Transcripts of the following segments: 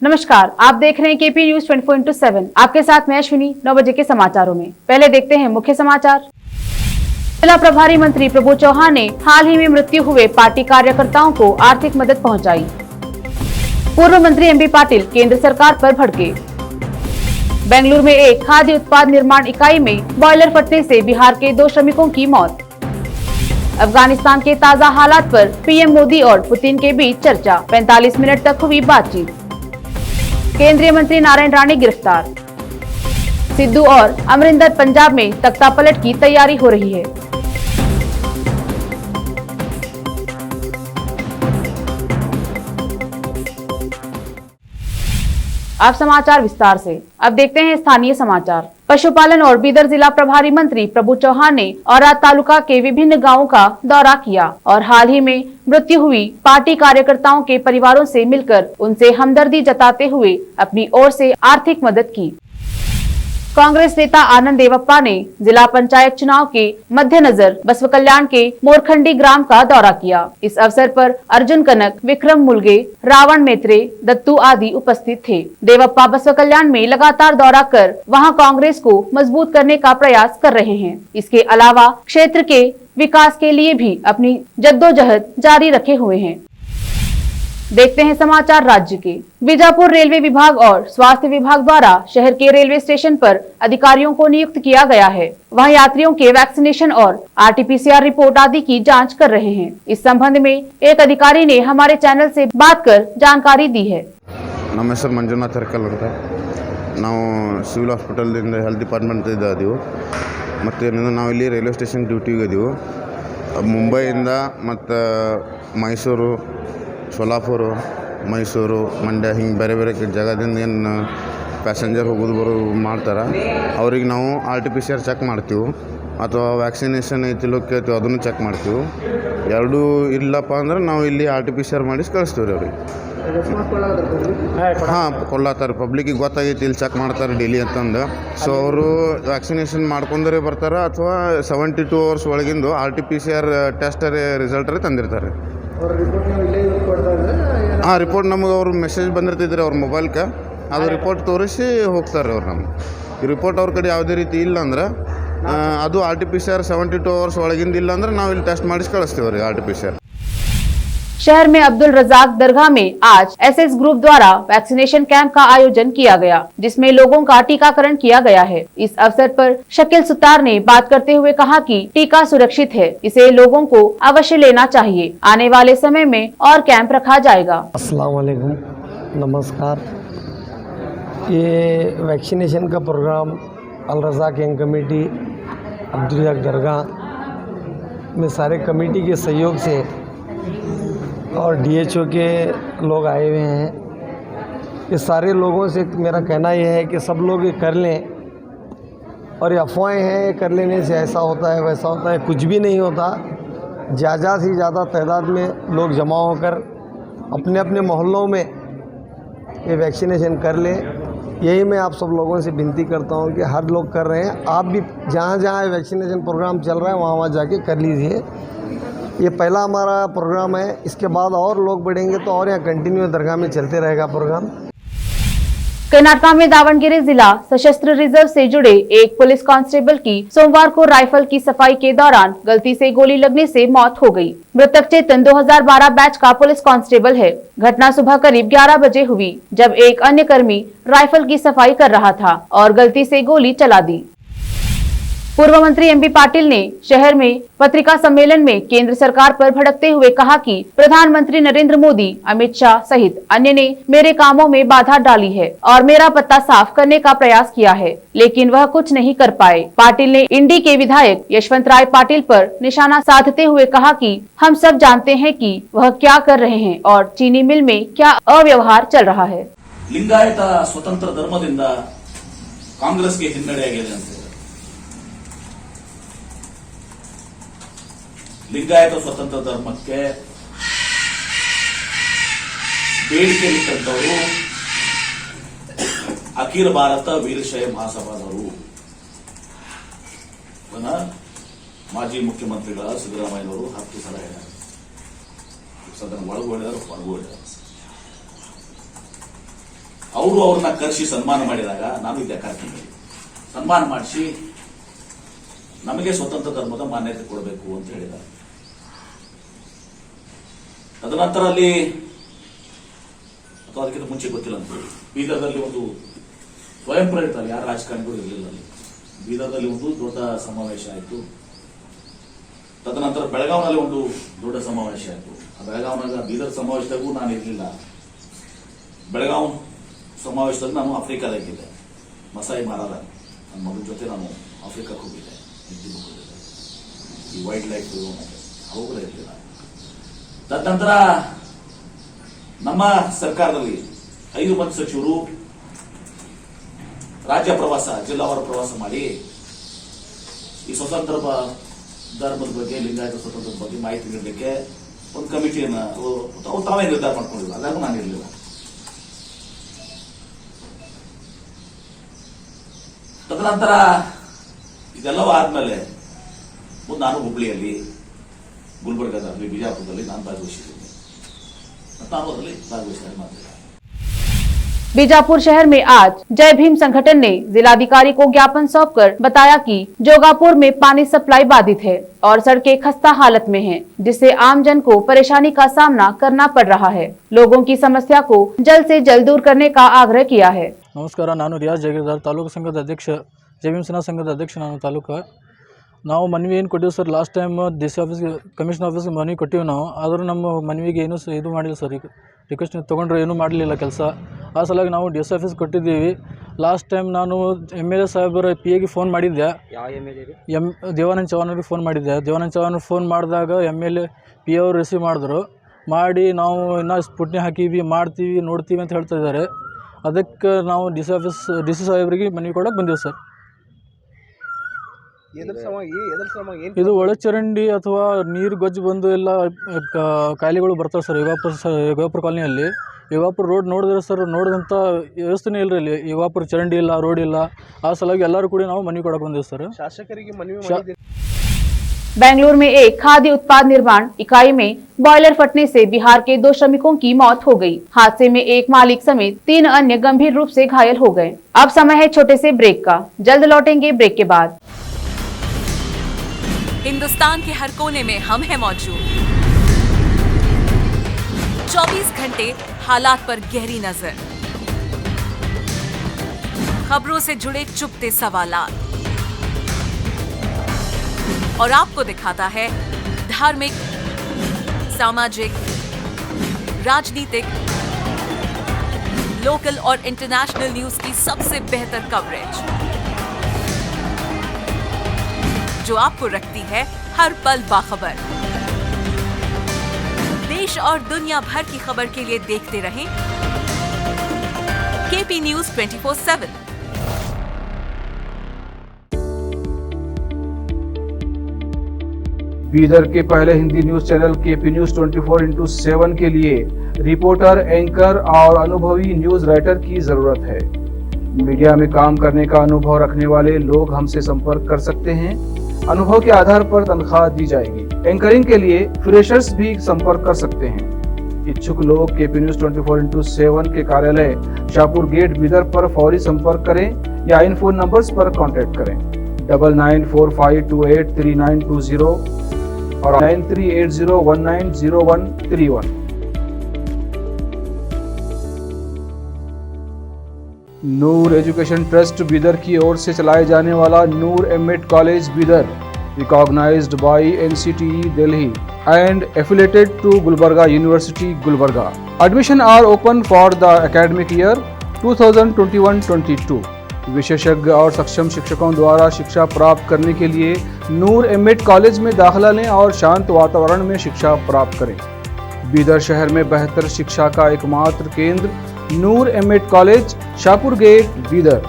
नमस्कार, आप देख रहे हैं केपी न्यूज 24/7। आपके साथ मैं अश्विनी। 9 बजे के समाचारों में पहले देखते हैं मुख्य समाचार। जिला प्रभारी मंत्री प्रभु चौहान ने हाल ही में मृत्यु हुए पार्टी कार्यकर्ताओं को आर्थिक मदद पहुंचाई। पूर्व मंत्री एमबी पाटिल केंद्र सरकार पर भड़के। बेंगलुरु में एक खाद्य उत्पाद निर्माण इकाई में बॉयलर फटने से बिहार के 2 श्रमिकों की मौत। अफगानिस्तान के ताजा हालात पर पीएम मोदी और पुतिन के बीच चर्चा, 45 मिनट तक हुई बातचीत। केंद्रीय मंत्री नारायण राणे गिरफ्तार। सिद्धू और अमरिंदर पंजाब में तख्ता पलट की तैयारी हो रही है। अब समाचार विस्तार से। अब देखते हैं स्थानीय समाचार। पशुपालन और बीदर जिला प्रभारी मंत्री प्रभु चौहान ने औराद तालुका के विभिन्न गांवों का दौरा किया और हाल ही में मृत्यु हुई पार्टी कार्यकर्ताओं के परिवारों से मिलकर उनसे हमदर्दी जताते हुए अपनी ओर से आर्थिक मदद की। कांग्रेस नेता आनंद देवप्पा ने जिला पंचायत चुनाव के मद्देनजर बसव कल्याण के मोरखंडी ग्राम का दौरा किया। इस अवसर पर अर्जुन कनक, विक्रम मुलगे, रावण मेत्रे, दत्तू आदि उपस्थित थे। देवप्पा बसव कल्याण में लगातार दौरा कर वहां कांग्रेस को मजबूत करने का प्रयास कर रहे हैं। इसके अलावा क्षेत्र के विकास के लिए भी अपनी जद्दोजहद जारी रखे हुए हैं। देखते हैं समाचार राज्य के। बीजापुर रेलवे विभाग और स्वास्थ्य विभाग द्वारा शहर के रेलवे स्टेशन पर अधिकारियों को नियुक्त किया गया है। वह यात्रियों के वैक्सीनेशन और आरटीपीसीआर रिपोर्ट आदि की जांच कर रहे हैं। इस संबंध में एक अधिकारी ने हमारे चैनल से बात कर जानकारी दी है। ನಮ್ಮ ಹೆಸರು ಮಂಜುನಾಥ್ ಹರ್ಕಲ್ ಅಂತ ನಾವು ಸಿವಿಲ್ ಹಾಸ್ಪಿಟಲ್ದಿಂದ ಹೆಲ್ತ್ ಡಿಪಾರ್ಟ್ಮೆಂಟ್ ಇದ್ದೀವಿ ಮತ್ತು ನಾವು ಇಲ್ಲಿ ರೈಲ್ವೆ ಸ್ಟೇಷನ್ ಡ್ಯೂಟಿಗೆ ಇದ್ದೀವಿ ಮುಂಬೈಯಿಂದ ಮತ್ತು ಮೈಸೂರು ಸೋಲಾಪುರ ಮೈಸೂರು ಮಂಡ್ಯ ಹಿಂಗೆ ಬೇರೆ ಬೇರೆ ಜಾಗದಿಂದ ಏನು ಪ್ಯಾಸೆಂಜರ್ ಹೋಗೋದು ಬರೋದು ಮಾಡ್ತಾರೆ ಅವ್ರಿಗೆ ನಾವು RT-PCR ಚೆಕ್ ಮಾಡ್ತೀವಿ ಅಥವಾ ವ್ಯಾಕ್ಸಿನೇಷನ್ ಐತಿಲ್ಲೋ ಕೇಳ್ತೀವಿ ಅದನ್ನು ಚೆಕ್ ಮಾಡ್ತೀವಿ ಎರಡೂ ಇಲ್ಲಪ್ಪ ಅಂದ್ರೆ ನಾವು ಇಲ್ಲಿ RT-PCR ಮಾಡಿಸಿ ಕಳಿಸ್ತೀವಿ ರೀ ಅವ್ರಿಗೆ ಹಾಂ ಕೊಡ್ಲಾತಾರೆ ಪಬ್ಲಿಕ್ಕಿಗೆ ಗೊತ್ತಾಗೈತಿ ಇಲ್ಲಿ ಚೆಕ್ ಮಾಡ್ತಾರೆ ಡೈಲಿ ಅಂತಂದು ಸೊ ಅವರು ವ್ಯಾಕ್ಸಿನೇಷನ್ ಮಾಡ್ಕೊಂಡ್ರೆ ಬರ್ತಾರೆ ಅಥವಾ 72 hours ಒಳಗಿಂದು RT-PCR ಟೆಸ್ಟ್ ರಿಸಲ್ಟ್ ತಂದಿರ್ತಾರೆ ಹಾಂ ರಿಪೋರ್ಟ್ ನಮಗೆ ಅವ್ರು ಮೆಸೇಜ್ ಬಂದಿರ್ತಿದ್ರಿ ಅವ್ರ ಮೊಬೈಲ್ಗೆ ಅದು ರಿಪೋರ್ಟ್ ತೋರಿಸಿ ಹೋಗ್ತಾರೆ ಅವ್ರು ನಮ್ಗೆ ಈ ರಿಪೋರ್ಟ್ ಅವ್ರ ಕಡೆ ಯಾವುದೇ ರೀತಿ ಇಲ್ಲ ಅಂದ್ರೆ ಅದು RT-PCR 72 hours ಒಳಗಿಂದ ಇಲ್ಲ ಅಂದ್ರೆ ನಾವು ಇಲ್ಲಿ ಟೆಸ್ಟ್ ಮಾಡಿಸಿ ಕಳಿಸ್ತೀವಿ ರೀ RT-PCR। शहर में अब्दुल रजाक दरगाह में आज SS ग्रुप द्वारा वैक्सीनेशन कैंप का आयोजन किया गया, जिसमें लोगों का टीकाकरण किया गया है। इस अवसर पर शकील सुतार ने बात करते हुए कहा कि टीका सुरक्षित है, इसे लोगों को अवश्य लेना चाहिए। आने वाले समय में और कैंप रखा जाएगा। अस्सलाम वालेकुम, नमस्कार। ये वैक्सीनेशन का प्रोग्राम अल रज़ाक यंग कमेटी अब्दुल रज़ाक दरगाह में सारे कमेटी के सहयोग से और DHO के लोग आए हुए हैं। ये सारे लोगों से मेरा कहना यह है कि सब लोग ये कर लें और ये अफवाहें हैं कर लेने से ऐसा होता है वैसा होता है, कुछ भी नहीं होता। ज़्यादा से ज़्यादा तादाद में लोग जमा होकर अपने अपने मोहल्लों में ये वैक्सीनेशन कर लें। यही मैं आप सब लोगों से विनती करता हूँ कि हर लोग कर रहे हैं, आप भी जहाँ जहाँ वैक्सीनेशन प्रोग्राम चल रहा है वहाँ वहाँ जाके कर लीजिए। ये पहला हमारा प्रोग्राम है, इसके बाद और लोग बढ़ेंगे तो और यहाँ कंटिन्यू दरगाह में चलते रहेगा प्रोग्राम। कर्नाटक में दावणगेरे जिला सशस्त्र रिजर्व से जुड़े एक पुलिस कांस्टेबल की सोमवार को राइफल की सफाई के दौरान गलती से गोली लगने से मौत हो गई। मृतक चेतन 2012 बैच का पुलिस कांस्टेबल है। घटना सुबह करीब 11 बजे हुई, जब एक अन्य कर्मी राइफल की सफाई कर रहा था और गलती से गोली चला दी। पूर्व मंत्री एमबी पाटिल ने शहर में पत्रिका सम्मेलन में केंद्र सरकार पर भड़कते हुए कहा कि प्रधानमंत्री नरेंद्र मोदी, अमित शाह सहित अन्य ने मेरे कामों में बाधा डाली है और मेरा पत्ता साफ करने का प्रयास किया है, लेकिन वह कुछ नहीं कर पाए। पाटिल ने इंडी के विधायक यशवंत राय पाटिल पर निशाना साधते हुए कहा कि हम सब जानते हैं कि वह क्या कर रहे हैं और चीनी मिल में क्या अव्यवहार चल रहा है। लिंगायत स्वतंत्र धर्मದಿಂದ ಕಾಂಗ್ರೆಸ್ಗೆ ಹಿನ್ನಡೆಯಾಗಿದೆ ಅಂತ ಲಿಂಗಾಯತ ಸ್ವತಂತ್ರ ಧರ್ಮಕ್ಕೆ ಬೇಡಿಕೆ ಇಟ್ಟಂತವರು ಅಖಿಲ ಭಾರತ ವೀರಶೈವ ಮಹಾಸಭಾದವರು ಮಾಜಿ ಮುಖ್ಯಮಂತ್ರಿಗಳ ಸಿದ್ದರಾಮಯ್ಯನವರು 10 ಸಲ ಹೇಳಿದ್ದಾರೆ. ಸದನ ಒಳಗೂ ಹೇಳಿದ್ದಾರೆ, ಹೊರಗೂ ಹೇಳಿದ್ದಾರೆ. ಅವರು ಅವ್ರನ್ನ ಕರೆಸಿ ಸನ್ಮಾನ ಮಾಡಿದಾಗ ನಾನು ಇಲ್ಲಿ ಕರ್ತೀನಿ ಸನ್ಮಾನ ಮಾಡಿಸಿ ನಮಗೆ ಸ್ವತಂತ್ರ ಧರ್ಮದ ಮಾನ್ಯತೆ ಕೊಡಬೇಕು ಅಂತ ಹೇಳಿದ್ದಾರೆ. ತದನಂತರ ಅಲ್ಲಿ ಅಥವಾ ಅದಕ್ಕಿಂತ ಮುಂಚೆ ಗೊತ್ತಿಲ್ಲ ಅಂತ ಬೀದರ್ದಲ್ಲಿ ಒಂದು ಸ್ವಯಂ ಪ್ರೇರಿತ ಯಾರು ರಾಜಕಾರಣಿಗಳು ಇರಲಿಲ್ಲ ಅಲ್ಲಿ. ಬೀದರ್ದಲ್ಲಿ ಒಂದು ದೊಡ್ಡ ಸಮಾವೇಶ ಆಯಿತು. ತದನಂತರ ಬೆಳಗಾವಿನಲ್ಲಿ ಒಂದು ದೊಡ್ಡ ಸಮಾವೇಶ ಆಯಿತು. ಆ ಬೆಳಗಾವಿನಾಗ ಬೀದರ್ ಸಮಾವೇಶದಾಗೂ ನಾನು ಇರಲಿಲ್ಲ. ಬೆಳಗಾವಿ ಸಮಾವೇಶದಲ್ಲಿ ನಾನು ಆಫ್ರಿಕಾದಾಗಿದ್ದೆ. ಮಸಾಯಿ ಮಾರಾರ ನನ್ನ ಮಗನ ಜೊತೆ ನಾನು ಆಫ್ರಿಕಾಕ್ಕೆ ಹೋಗಿದ್ದೆ. ಈ ವೈಲ್ಡ್ ಲೈಫ್ ಅವುಗಳ ಇರಲಿಲ್ಲ. ತದನಂತರ ನಮ್ಮ ಸರ್ಕಾರದಲ್ಲಿ 5 ಮಂದಿ ಸಚಿವರು ರಾಜ್ಯ ಪ್ರವಾಸ, ಜಿಲ್ಲಾವಾರ ಪ್ರವಾಸ ಮಾಡಿ ಈ ಸ್ವತಂತ್ರ ಧರ್ಮದ ಬಗ್ಗೆ, ಲಿಂಗಾಯತ ಸ್ವತಂತ್ರದ ಬಗ್ಗೆ ಮಾಹಿತಿ ನೀಡಲಿಕ್ಕೆ ಒಂದು ಕಮಿಟಿಯನ್ನು ಅವ್ರು ತಾವೇ ನಿರ್ಧಾರ ಮಾಡ್ಕೊಂಡಿದ್ರು. ಅದಾಗೂ ನಾನು ಇರಲಿಲ್ಲ. ತದನಂತರ ಇದೆಲ್ಲವೂ ಆದ್ಮೇಲೆ ನಾನು ಹುಬ್ಳಿಯಲ್ಲಿ, ಗುಲ್ಬರ್ಗಾದಲ್ಲಿ, ಬಿಜಾಪುರದಲ್ಲಿ ನಾನು ಭಾಗವಹಿಸಿದ್ದೀನಿ. ನಾನು ಅದರಲ್ಲಿ ಭಾಗವಹಿಸಿದ ಮಾತ್ರ. बीजापुर शहर में आज जय भीम संगठन ने जिलाधिकारी को ज्ञापन सौंपकर बताया कि जोगापुर में पानी सप्लाई बाधित है और सड़कें खस्ता हालत में हैं, जिससे आमजन को परेशानी का सामना करना पड़ रहा है। लोगों की समस्या को जल्द से जल्द दूर करने का आग्रह किया है। ನಮಸ್ಕಾರ, ನಾನು ರಿಯಾಜ್ ಜಾಗೀರ್ದಾರ್, ತಾಲೂಕು ಸಂಘದ ಅಧ್ಯಕ್ಷ, ಜೈ ಭೀಮ್ ಸೇನಾ ಸಂಘದ ಅಧ್ಯಕ್ಷ. ನಾನು ತಾಲೂಕು ನಾವು ಮನವಿ ಏನು ಕೊಟ್ಟಿವಿ sir, last time D C ಆಫೀಸ್ಗೆ, ಕಮಿಷನ್ ಆಫೀಸ್ಗೆ ಮನವಿ ಕೊಟ್ಟಿವಿ ನಾವು. ಆದರೂ ನಮ್ಮ ಮನವಿಗೆ ಏನೂ ಇದು ಮಾಡಿಲ್ಲ ಸರ್. ಈಗ ರಿಕ್ವೆಸ್ಟ್ ತೊಗೊಂಡ್ರೆ ಏನೂ ಮಾಡಲಿಲ್ಲ ಕೆಲಸ. ಆ ಸಲುವಾಗಿ ನಾವು ಡಿ ಸಿ ಆಫೀಸ್ ಕೊಟ್ಟಿದ್ದೀವಿ. ಲಾಸ್ಟ್ ಟೈಮ್ ನಾನು MLA ಸಾಹೇಬರ PAಗೆ ಫೋನ್ ಮಾಡಿದ್ದೆ. ದೇವಾನಂದ ಚೌಹಾಣ್ರಿಗೆ ಫೋನ್ ಮಾಡಿದ್ದೆ. ದೇವಾನಂದ ಚೌಹಾಣ್ರಿಗೆ ಫೋನ್ ಮಾಡಿದಾಗ MLA PA ಅವರು ರಿಸೀವ್ ಮಾಡಿದ್ರು. ಮಾಡಿ ನಾವು ಇನ್ನೂ ಸ್ಪುಟ್ನಿ ಹಾಕೀವಿ, ಮಾಡ್ತೀವಿ, ನೋಡ್ತೀವಿ ಅಂತ ಹೇಳ್ತಾ ಇದ್ದಾರೆ. ಅದಕ್ಕೆ ನಾವು ಡಿ ಸಿ ಸಾಹೇಬರಿಗೆ ಮನವಿ ಕೊಡೋಕೆ ಬಂದೀವಿ ಸರ್. ಇದು ಒಳಚರಂಡಿ ಅಥವಾ ನೀರು ಗೊಜ್ಜು ಬಂದು ಎಲ್ಲ ಕಾಯಿಲೆಗಳು ಬರ್ತಾವೆ ಸರ್. ಯೋಗಾಪುರ ಕಾಲನಿಯಲ್ಲಿ ಯೋಗಾಪುರ ರೋಡ್ ನೋಡಿದ್ರೆ ಸರ್, ನೋಡಿದಂಥ ವ್ಯವಸ್ಥೆನೇ ಇಲ್ಲ ಇಲ್ಲಿ. ಯೋಗಾಪುರ ಚರಂಡಿ ಇಲ್ಲ, ರೋಡ್ ಇಲ್ಲ. ಆ ಸಲುವಾಗಿ ಎಲ್ಲರೂ ಕೂಡ ನಾವು ಮನವಿ ಕೊಡಕ್ಕೆ ಬಂದಿವಿ ಸರ್. ಶಾಸಕರಿಗೆ ಮನವಿ. बेंगलुरु में एक खाद्य उत्पाद निर्माण इकाई में बॉयलर फटने से बिहार के 2 श्रमिकों की मौत हो गई। हादसे में एक मालिक समेत 3 अन्य गंभीर रूप से घायल हो गए। अब समय है छोटे से ब्रेक का, जल्द लौटेंगे ब्रेक के बाद। हिंदुस्तान के हर कोने में हम हैं मौजूद। 24 घंटे हालात पर गहरी नजर, खबरों से जुड़े चुपते सवालात, और आपको दिखाता है धार्मिक, सामाजिक, राजनीतिक, लोकल और इंटरनेशनल न्यूज की सबसे बेहतर कवरेज, जो आपको रखती है हर पल बाखबर। देश और दुनिया भर की खबर के लिए देखते रहें KP News 24/7। बीदर के पहले Hindi news channel KP News 24/7 के लिए रिपोर्टर, एंकर और अनुभवी न्यूज राइटर की जरूरत है। मीडिया में काम करने का अनुभव रखने वाले लोग हमसे संपर्क कर सकते हैं। अनुभव के आधार पर तनख्वाह दी जाएगी। एंकरिंग के लिए फ्रेशर्स भी संपर्क कर सकते हैं। इच्छुक लोग KP News 24/7 के कार्यालय शाहपुर गेट बीदर पर फौरी संपर्क करें या इन फोन नंबर्स पर कांटेक्ट करें 9945283920 और 9380190131। नूर एजुकेशन ट्रस्ट बीदर की ओर से चलाए जाने वाला Noor M Ed college Bidar, recognised by NCTE Delhi and affiliated to Gulbarga University, Gulbarga. Admission are open for the academic year 2021-22. विशेषज्ञ और सक्षम शिक्षकों द्वारा शिक्षा प्राप्त करने के लिए नूर एमएड कॉलेज में दाखिला लें और शांत वातावरण में शिक्षा प्राप्त करें। बीदर शहर में बेहतर शिक्षा का एकमात्र केंद्र Noor M Ed college, Shahpur gate, Bidar.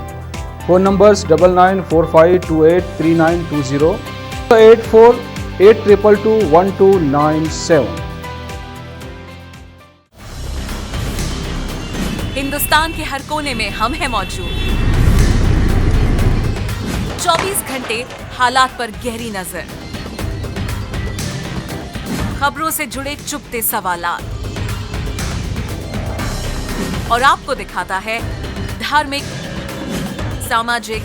Phone numbers 9945283920, 8482221297। Hindustan के हर कोने में हम हैं मौजूद। 24 घंटे हालात पर गहरी नजर, खबरों से जुड़े चुपते सवालात, और आपको दिखाता है धार्मिक, सामाजिक,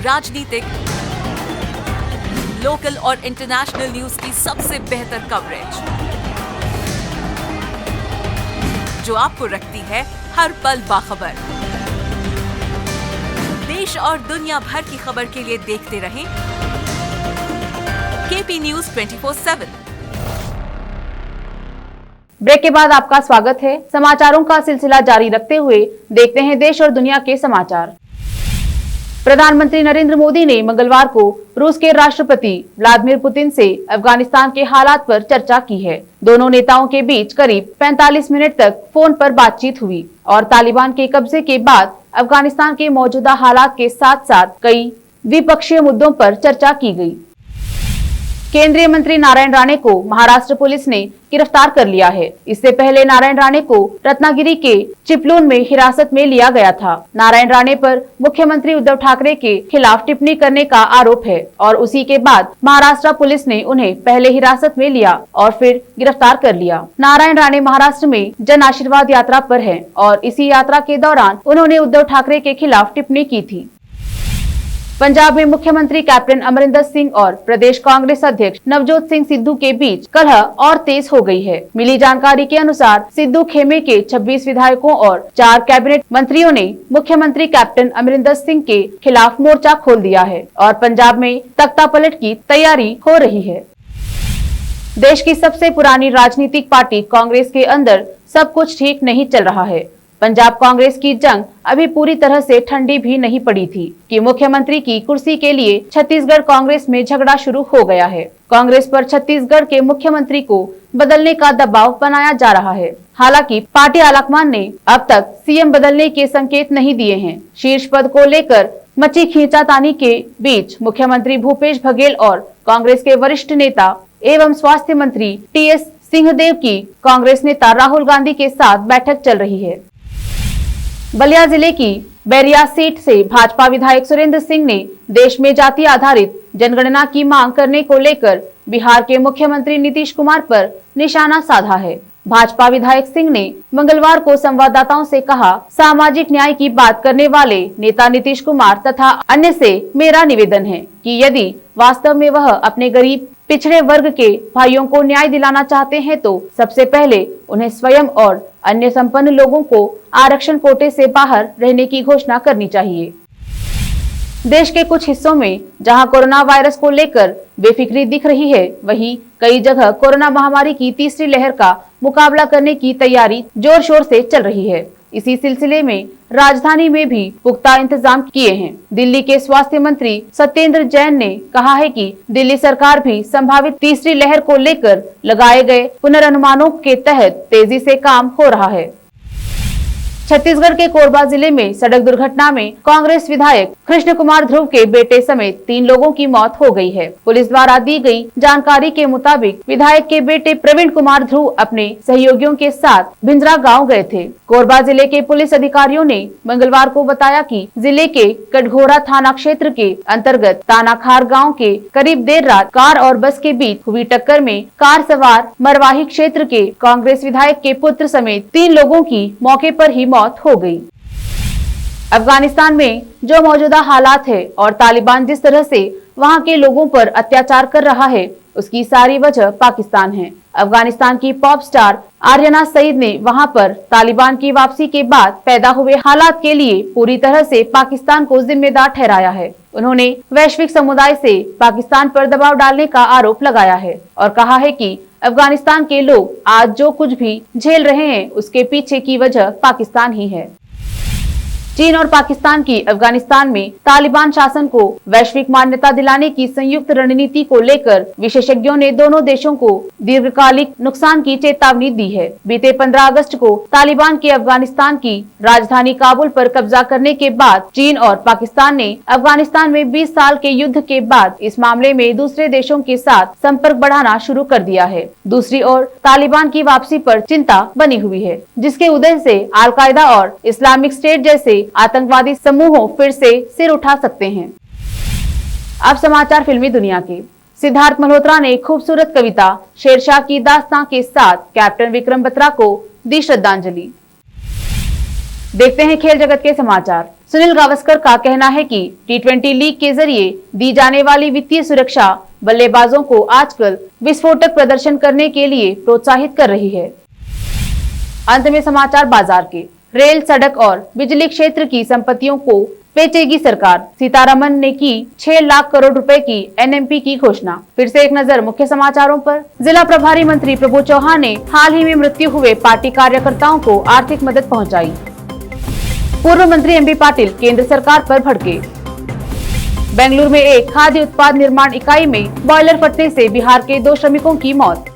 राजनीतिक, लोकल और इंटरनेशनल न्यूज की सबसे बेहतर कवरेज, जो आपको रखती है हर पल बाखबर। देश और दुनिया भर की खबर के लिए देखते रहें केपी न्यूज 24/7। ब्रेक के बाद आपका स्वागत है। समाचारों का सिलसिला जारी रखते हुए देखते हैं देश और दुनिया के समाचार। प्रधानमंत्री नरेंद्र मोदी ने मंगलवार को रूस के राष्ट्रपति व्लादिमीर पुतिन से अफगानिस्तान के हालात पर चर्चा की है। दोनों नेताओं के बीच करीब 45 मिनट तक फोन पर बातचीत हुई और तालिबान के कब्जे के बाद अफगानिस्तान के मौजूदा हालात के साथ साथ कई द्विपक्षीय मुद्दों पर चर्चा की गई। केंद्रीय मंत्री नारायण राणे को महाराष्ट्र पुलिस ने गिरफ्तार कर लिया है। इससे पहले नारायण राणे को रत्नागिरी के चिपलून में हिरासत में लिया गया था। नारायण राणे पर मुख्यमंत्री उद्धव ठाकरे के खिलाफ टिप्पणी करने का आरोप है और उसी के बाद महाराष्ट्र पुलिस ने उन्हें पहले हिरासत में लिया और फिर गिरफ्तार कर लिया। नारायण राणे महाराष्ट्र में जन आशीर्वाद यात्रा पर है और इसी यात्रा के दौरान उन्होंने उद्धव ठाकरे के खिलाफ टिप्पणी की थी। पंजाब में मुख्यमंत्री कैप्टन अमरिंदर सिंह और प्रदेश कांग्रेस अध्यक्ष नवजोत सिंह सिद्धू के बीच कलह और तेज हो गई है। मिली जानकारी के अनुसार सिद्धू खेमे के 26 विधायकों और 4 कैबिनेट मंत्रियों ने मुख्यमंत्री कैप्टन अमरिंदर सिंह के खिलाफ मोर्चा खोल दिया है और पंजाब में तख्ता पलट की तैयारी हो रही है। देश की सबसे पुरानी राजनीतिक पार्टी कांग्रेस के अंदर सब कुछ ठीक नहीं चल रहा है। पंजाब कांग्रेस की जंग अभी पूरी तरह से ठंडी भी नहीं पड़ी थी कि मुख्यमंत्री की कुर्सी के लिए छत्तीसगढ़ कांग्रेस में झगड़ा शुरू हो गया है। कांग्रेस पर छत्तीसगढ़ के मुख्यमंत्री को बदलने का दबाव बनाया जा रहा है। हालांकि पार्टी आलाकमान ने अब तक सीएम बदलने के संकेत नहीं दिए हैं। शीर्ष पद को लेकर मची खींचातानी के बीच मुख्यमंत्री भूपेश बघेल और कांग्रेस के वरिष्ठ नेता एवं स्वास्थ्य मंत्री टीएस सिंहदेव की कांग्रेस नेता राहुल गांधी के साथ बैठक चल रही है। बलिया जिले की बैरिया सीट से भाजपा विधायक सुरेंद्र सिंह ने देश में जाति आधारित जनगणना की मांग करने को लेकर बिहार के मुख्यमंत्री नीतीश कुमार पर निशाना साधा है। भाजपा विधायक सिंह ने मंगलवार को संवाददाताओं से कहा, सामाजिक न्याय की बात करने वाले नेता नीतीश कुमार तथा अन्य से मेरा निवेदन है कि यदि वास्तव में वह अपने गरीब पिछड़े वर्ग के भाइयों को न्याय दिलाना चाहते हैं तो सबसे पहले उन्हें स्वयं और अन्य संपन्न लोगों को आरक्षण कोटे से बाहर रहने की घोषणा करनी चाहिए। देश के कुछ हिस्सों में जहां कोरोना वायरस को लेकर बेफिक्री दिख रही है, वहीं कई जगह कोरोना महामारी की तीसरी लहर का मुकाबला करने की तैयारी जोर शोर से चल रही है। इसी सिलसिले में राजधानी में भी पुख्ता इंतजाम किए हैं। दिल्ली के स्वास्थ्य मंत्री सत्येंद्र जैन ने कहा है कि दिल्ली सरकार भी संभावित तीसरी लहर को लेकर लगाए गए पुनर्अनुमानों के तहत तेजी से काम हो रहा है। छत्तीसगढ़ के कोरबा जिले में सड़क दुर्घटना में कांग्रेस विधायक कृष्ण कुमार ध्रुव के बेटे समेत 3 लोगों की मौत हो गई है। पुलिस द्वारा दी गई जानकारी के मुताबिक विधायक के बेटे प्रवीण कुमार ध्रुव अपने सहयोगियों के साथ भिंजरा गांव गए थे। कोरबा जिले के पुलिस अधिकारियों ने मंगलवार को बताया कि जिले के कटघोरा थाना क्षेत्र के अंतर्गत तानाखार गाँव के करीब देर रात कार और बस के बीच हुई टक्कर में कार सवार मरवाही क्षेत्र के कांग्रेस विधायक के पुत्र समेत 3 लोगों की मौके पर ही मौत हो गई। अफगानिस्तान में जो मौजूदा हालात है और तालिबान जिस तरह से वहां के लोगों पर अत्याचार कर रहा है, उसकी सारी वजह पाकिस्तान है। अफगानिस्तान की पॉप स्टार आर्यना सईद ने वहां पर तालिबान की वापसी के बाद पैदा हुए हालात के लिए पूरी तरह से पाकिस्तान को जिम्मेदार ठहराया है। उन्होंने वैश्विक समुदाय से पाकिस्तान पर दबाव डालने का आरोप लगाया है और कहा है कि अफगानिस्तान के लोग आज जो कुछ भी झेल रहे हैं उसके पीछे की वजह पाकिस्तान ही है। चीन और पाकिस्तान की अफगानिस्तान में तालिबान शासन को वैश्विक मान्यता दिलाने की संयुक्त रणनीति को लेकर विशेषज्ञों ने दोनों देशों को दीर्घकालिक नुकसान की चेतावनी दी है। बीते 15 अगस्त को तालिबान के अफगानिस्तान की राजधानी काबुल पर कब्जा करने के बाद चीन और पाकिस्तान ने अफगानिस्तान में 20 साल के युद्ध के बाद इस मामले में दूसरे देशों के साथ संपर्क बढ़ाना शुरू कर दिया है। दूसरी ओर तालिबान की वापसी पर चिंता बनी हुई है, जिसके उदय से अल-कायदा और इस्लामिक स्टेट जैसे आतंकवादी समूहों फिर से सिर उठा सकते हैं। अब समाचार फिल्मी दुनिया के। सिद्धार्थ मल्होत्रा ने खूबसूरत कविता शेरशाह की दास्तां के साथ कैप्टन विक्रम बत्रा को दी श्रद्धांजलि। देखते हैं खेल जगत के समाचार। सुनील गावस्कर का कहना है कि T20 लीग के जरिए दी जाने वाली वित्तीय सुरक्षा बल्लेबाजों को आजकल विस्फोटक प्रदर्शन करने के लिए प्रोत्साहित कर रही है। अंत में समाचार बाजार के। रेल, सड़क और बिजली क्षेत्र की संपत्तियों को बेचेगी सरकार। सीतारमन ने की 6 लाख करोड़ रुपए की NMP की घोषणा। फिर से एक नजर मुख्य समाचारों पर। जिला प्रभारी मंत्री प्रभु चौहान ने हाल ही में मृत्यु हुए पार्टी कार्यकर्ताओं को आर्थिक मदद पहुंचाई। पूर्व मंत्री MB पाटिल केंद्र सरकार पर भड़के। बेंगलुरु में एक खाद्य उत्पाद निर्माण इकाई में बॉयलर फटने से बिहार के 2 श्रमिकों की मौत।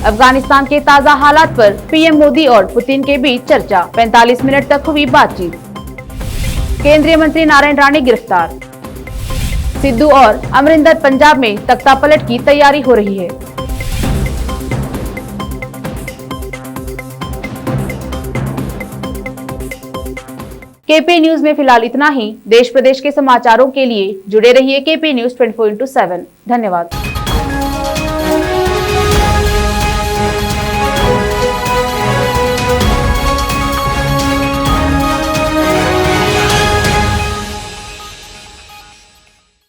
अफगानिस्तान के ताजा हालात पर PM मोदी और पुतिन के बीच चर्चा। 45 मिनट तक हुई बातचीत। केंद्रीय मंत्री नारायण राणे गिरफ्तार। सिद्धू और अमरिंदर पंजाब में तख्ता पलट की तैयारी हो रही है। KP न्यूज में फिलहाल इतना ही। देश प्रदेश के समाचारों के लिए जुड़े रहिए KP न्यूज 24/7। धन्यवाद।